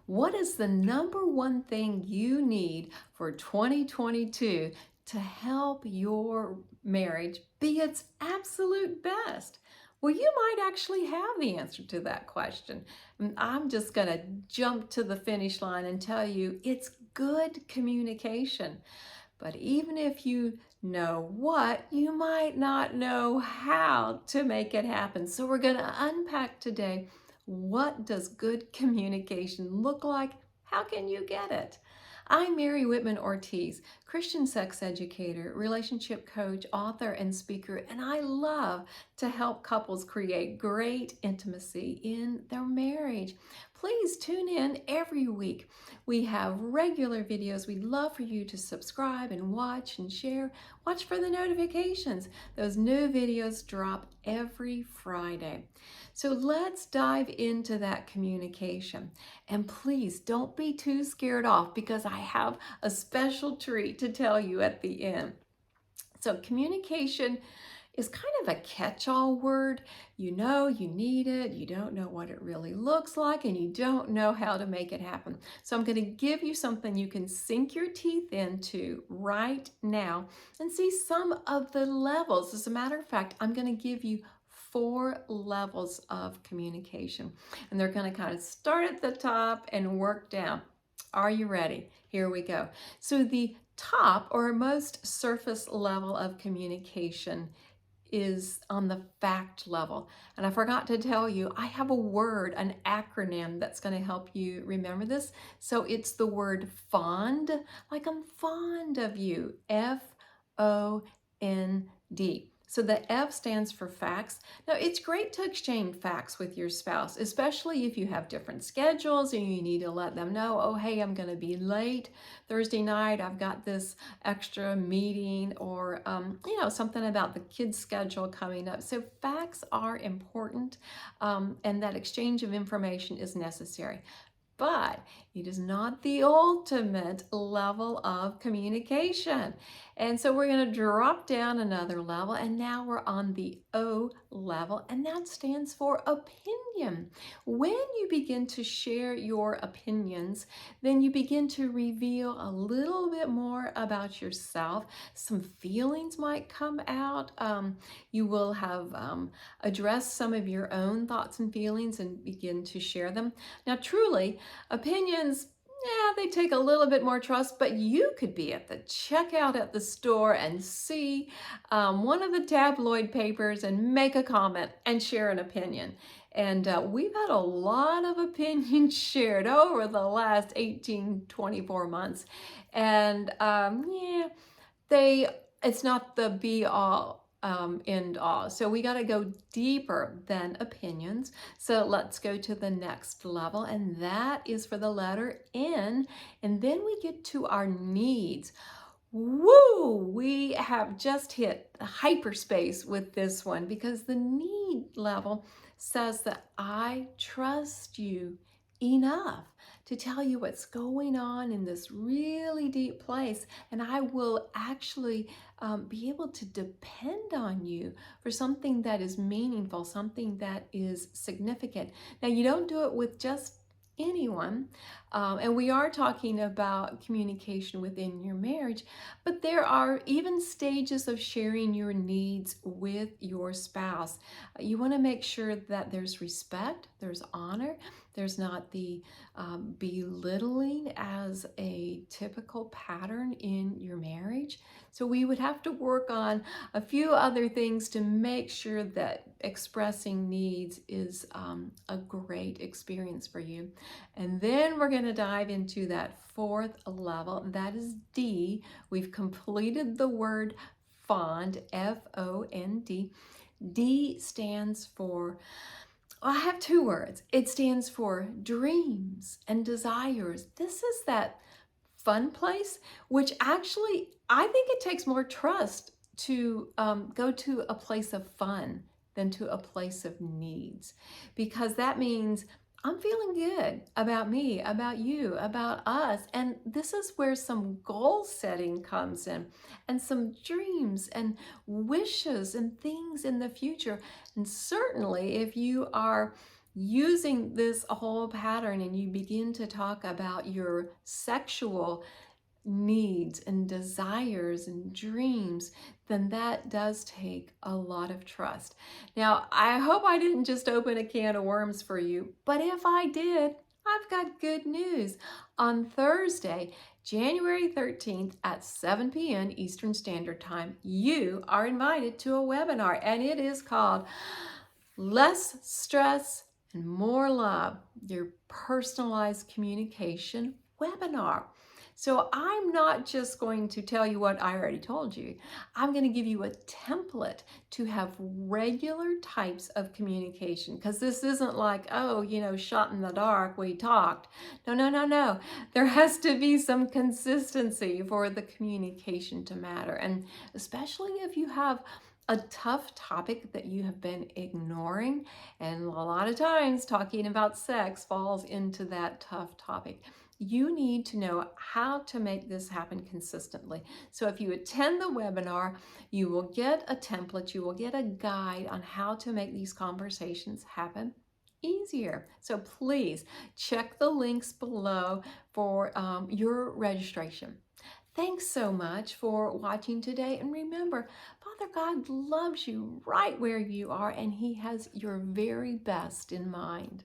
What is the number one thing you need for 2022 to help your marriage be its absolute best? Well, you might actually have the answer to that question. And I'm just going to jump to the finish line and tell you it's good communication. But even if you know what, you might not know how to make it happen. So we're going to unpack today, what does good communication look like? How can you get it? I'm Mary Whitman Ortiz, Christian sex educator, relationship coach, author, and speaker, and I love to help couples create great intimacy in their marriage. Please tune in every week. We have regular videos. We'd love for you to subscribe and watch and share. Watch for the notifications. Those new videos drop every Friday. So let's dive into that communication. And please don't be too scared off, because I have a special treat to tell you at the end. So communication is kind of a catch-all word. You know you need it, you don't know what it really looks like, and you don't know how to make it happen. So I'm going to give you something you can sink your teeth into right now and see some of the levels. As a matter of fact, I'm going to give you 4 levels of communication, and they're going to kind of start at the top and work down. Are you ready? Here we go. So the top or most surface level of communication is on the fact level. And I forgot to tell you, I have a word, an acronym that's going to help you remember this. So it's the word fond, like I'm fond of you, F-O-N-D. So the F stands for facts. Now, it's great to exchange facts with your spouse, especially if you have different schedules and you need to let them know, oh, hey, I'm going to be late Thursday night. I've got this extra meeting, or, something about the kids' schedule coming up. So facts are important, and that exchange of information is necessary. But it is not the ultimate level of communication. And so we're going to drop down another level, and now we're on the O level, and that stands for opinion. When you begin to share your opinions, then you begin to reveal a little bit more about yourself. Some feelings might come out. You will have addressed some of your own thoughts and feelings and begin to share them. Now, truly, opinions, yeah, they take a little bit more trust, but you could be at the checkout at the store and see one of the tabloid papers and make a comment and share an opinion. And we've had a lot of opinions shared over the last 18, 24 months. And it's not the be all end all. So we got to go deeper than opinions. So let's go to the next level, and that is for the letter N. And then we get to our needs. Woo! We have just hit hyperspace with this one, because the need level says that I trust you enough to tell you what's going on in this really deep place, and I will actually be able to depend on you for something that is meaningful, something that is significant. Now, you don't do it with just anyone, and we are talking about communication within your marriage, but there are even stages of sharing your needs with your spouse. You want to make sure that there's respect, there's honor, there's not the belittling as a typical pattern in your marriage. So we would have to work on a few other things to make sure that expressing needs is a great experience for you. And then we're going to dive into that 4th level. That is D. We've completed the word fond, F-O-N-D. D stands for, I have 2 words. It stands for dreams and desires. This is that fun place, which actually, I think it takes more trust to go to a place of fun than to a place of needs, because that means I'm feeling good about me, about you, about us. And this is where some goal setting comes in, and some dreams and wishes and things in the future. And certainly if you are using this whole pattern and you begin to talk about your sexual needs and desires and dreams, then that does take a lot of trust. Now, I hope I didn't just open a can of worms for you, but if I did, I've got good news. On Thursday, January 13th at 7 p.m. Eastern Standard Time, you are invited to a webinar, and it is called Less Stress and More Love, your personalized communication webinar. So I'm not just going to tell you what I already told you. I'm going to give you a template to have regular types of communication, because this isn't like, oh, shot in the dark, we talked. No, no, no, no. There has to be some consistency for the communication to matter. And especially if you have a tough topic that you have been ignoring, and a lot of times talking about sex falls into that tough topic. You need to know how to make this happen consistently. So if you attend the webinar, you will get a template, you will get a guide on how to make these conversations happen easier. So please check the links below for your registration. Thanks so much for watching today. And remember, Father God loves you right where you are, and He has your very best in mind.